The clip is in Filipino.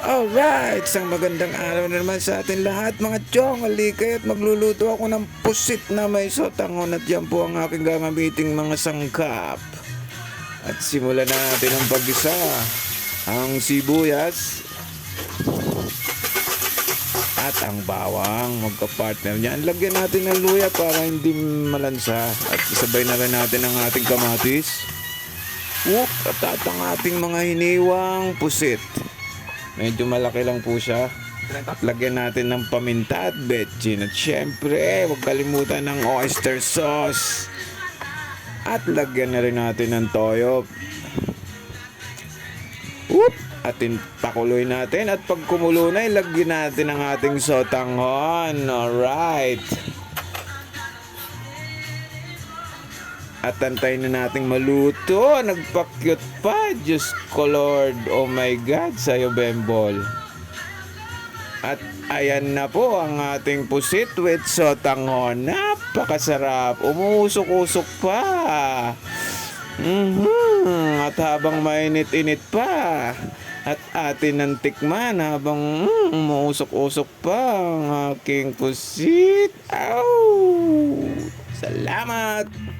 Alright, isang magandang araw na naman sa atin lahat mga chong. Halika at magluluto ako ng pusit na may sotanghon at yan po ang aking gagamiting mga sangkap. At simulan natin ang paggisa. Ang sibuyas at ang bawang, magka-partner niyan. Lagyan natin ng luya para hindi malansa. At isabay na rin natin ang ating kamatis. At ang ating mga hiniwang pusit. Medyo malaki lang po siya. At lagyan natin ng paminta at betchin. At syempre, huwag kalimutan ng oyster sauce. At lagyan na rin natin ng toyo. At pakuloy natin. At pag kumulo na, ilagyan natin ang ating sotanghon. Alright. At antayin na nating maluto. Nagpakyut pa. Diyos ko Lord. Oh my God. Sa'yo, Bembol. At ayan na po ang ating pusit with sotanghon. Napakasarap. Umuusok-usok pa. At habang mainit-init pa. At atin ang tikman habang umuusok-usok pa ang aking pusit. Salamat!